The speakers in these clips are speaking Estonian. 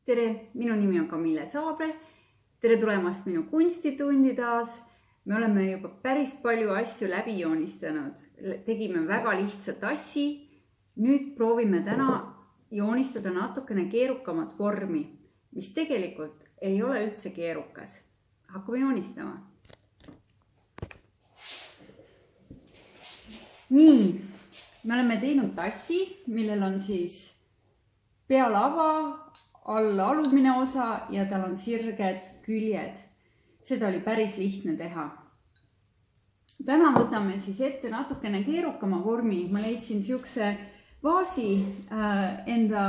Tere, minu nimi on Kamille Saabre. Tere tulemast minu kunstitundi taas. Me oleme juba päris palju asju läbi joonistanud. Tegime väga lihtsa tassi. Nüüd proovime täna joonistada natukene keerukamat vormi, mis tegelikult ei ole üldse keerukas. Hakkame joonistama. Nii, me oleme teinud tassi, millel on siis pealava, all alumine osa ja tal on sirged küljed. Seda oli päris lihtne teha. Täna võtame siis ette natukene keerukama vormi. Ma leidsin siukse vaasi enda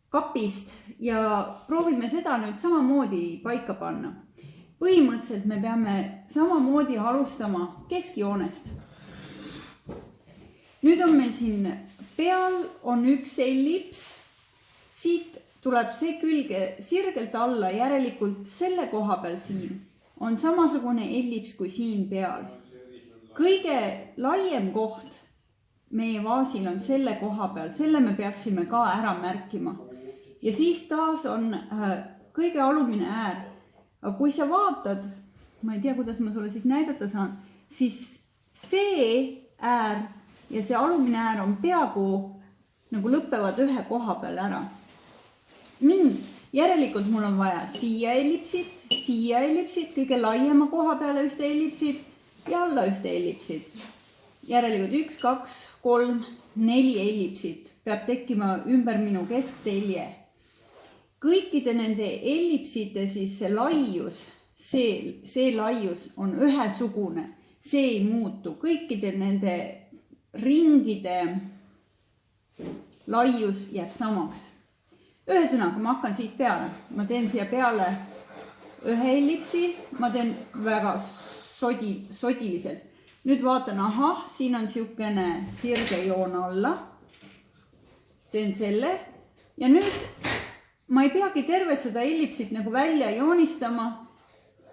kapist ja proovime seda nüüd samamoodi paika panna. Põhimõtteliselt me peame samamoodi alustama keskjoonest. Nüüd on meil siin peal on üks ellips. Siit tuleb see külge sirgelt alla, järelikult selle koha peal siin on samasugune ellips kui siin peal. Kõige laiem koht meie vaasil on selle koha peal, selle me peaksime ka ära märkima. Ja siis taas on kõige alumine äär. Aga kui sa vaatad, ma ei tea, kuidas ma sulle siit näidata saan, siis see äär ja see alumine äär on peaaegu nagu lõpevad ühe koha peal ära. Nii, järelikult mul on vaja siia ellipsit, kõige laiema koha peale ühte ellipsit ja alla ühte ellipsit. Järelikult 1, 2, 3, 4 ellipsit peab tekkima ümber minu kesktelje. Kõikide nende ellipsite siis see laius, see laius on ühesugune, see ei muutu. Kõikide nende ringide laius jääb samaks. Ühesõnaga, ma hakkan siit peale. Ma teen siia peale ühe ellipsi, ma teen väga sodiliselt. Nüüd vaatan, siin on siukene sirge joon alla. Teen selle. Ja nüüd ma ei peagi tervet seda ellipsit nagu välja joonistama.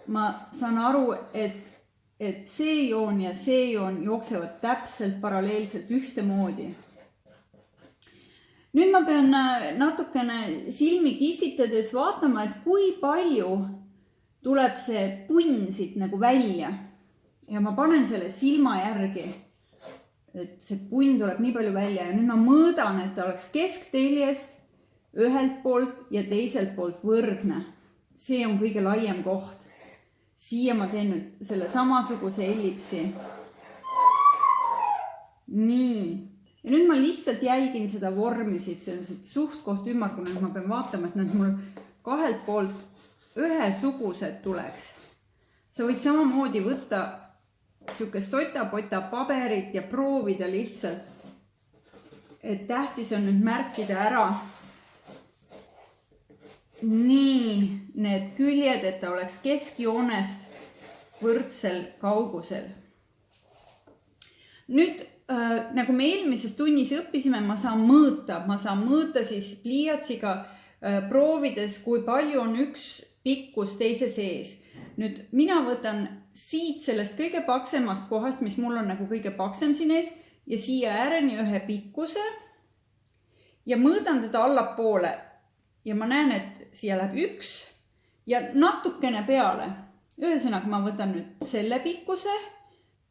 Ma saan aru, et see joon ja see joon jooksevad täpselt paralleelselt ühtemoodi. Nüüd ma pean natukene silmi kissitades vaatama, et kui palju tuleb see punn siit nagu välja. Ja ma panen selle silma järgi, et see punn tuleb nii palju välja. Ja nüüd ma mõõdan, et ta oleks keskteljest ühelt poolt ja teiselt poolt võrdne. See on kõige laiem koht. Siia ma teen nüüd selle samasuguse ellipsi. Nii. Ja nüüd ma lihtsalt jälgin seda vormi siit, see on suht koht ümmargune, ma pean vaatama, et need mul kahelt poolt ühesugused tuleks. Sa võid samamoodi võtta siukest sotapota paberit ja proovida lihtsalt, et tähtis on nüüd märkida ära nii need küljed, et ta oleks keskjoonest võrdsel kaugusel. Nüüd nagu me eelmises tunnis õppisime, ma saan mõõta siis pliiatsiga proovides, kui palju on üks pikkus teise sees. Nüüd mina võtan siit sellest kõige paksemast kohast, mis mul on nagu kõige paksem siin ees, ja siia ääreni ühe pikkuse ja mõõdan teda allapoole. Ja ma näen, et siia läheb 1 ja natukene peale. Ühesõnaga ma võtan nüüd selle pikkuse,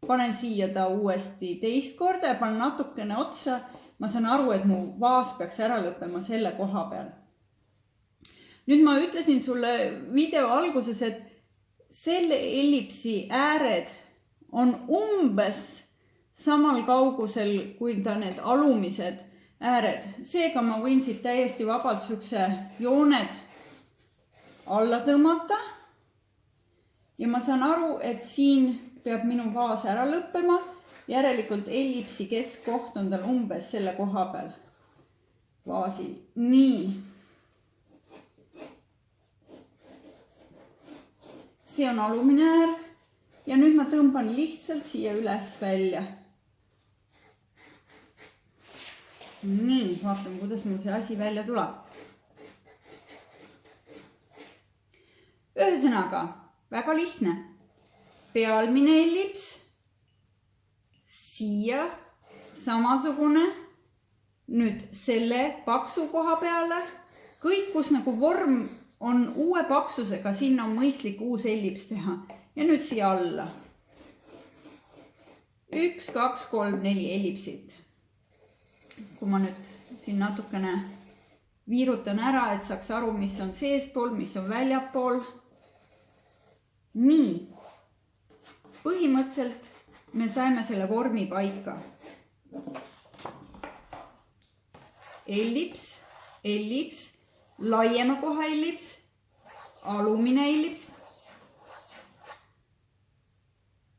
panen siia ta uuesti teist korda ja panen natukene otsa. Ma saan aru, et mu vaas peaks ära lõppema selle koha peal. Nüüd ma ütlesin sulle video alguses, et selle ellipsi ääred on umbes samal kaugusel kui ta need alumised ääred. Seega ma võin siit täiesti vabalt siukse jooned alla tõmmata. Ja ma saan aru, et siin peab minu vaas ära lõppema. Järelikult ellipsi keskkoht on tal umbes selle koha peal vaasil. Nii. See on alumine äär. Ja nüüd ma tõmban lihtsalt siia üles välja. Nii, vaatame, kuidas mul see asi välja tuleb. Ühesõnaga, väga lihtne. Pealmine ellips, siia samasugune, nüüd selle paksu koha peale kõik, kus nagu vorm on uue paksusega, sinna on mõistlik uus ellips teha. Ja nüüd siia alla. 1, 2, 3, 4 ellipsit. Kui ma nüüd siin natukene viirutan ära, et saaks aru, mis on seespool, mis on väljapool. Nii. Põhimõtteliselt me saime selle vormi paika. Ellips, ellips, laiema koha ellips, alumine ellips.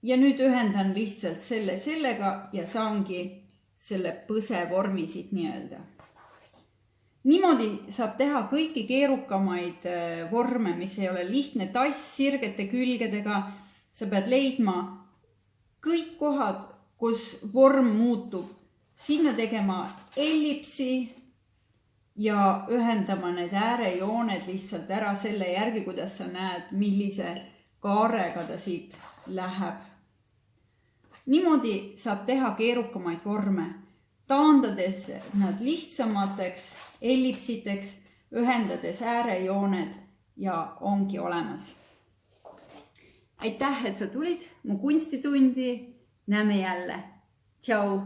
Ja nüüd ühendan lihtsalt sellega ja saangi selle põse vormi siit nii-öelda. Niimoodi saab teha kõiki keerukamaid vorme, mis ei ole lihtne tass sirgete külgedega. Sa pead leidma kõik kohad, kus vorm muutub. Sinna tegema ellipsi ja ühendama need äärejooned lihtsalt ära selle järgi, kuidas sa näed, millise kaarega ta siit läheb. Niimoodi saab teha keerukamaid vorme, taandades nad lihtsamateks ellipsiteks, ühendades äärejooned ja ongi olemas. Aitäh, et sa tulid mu kunstitundi. Näeme jälle. Tšau!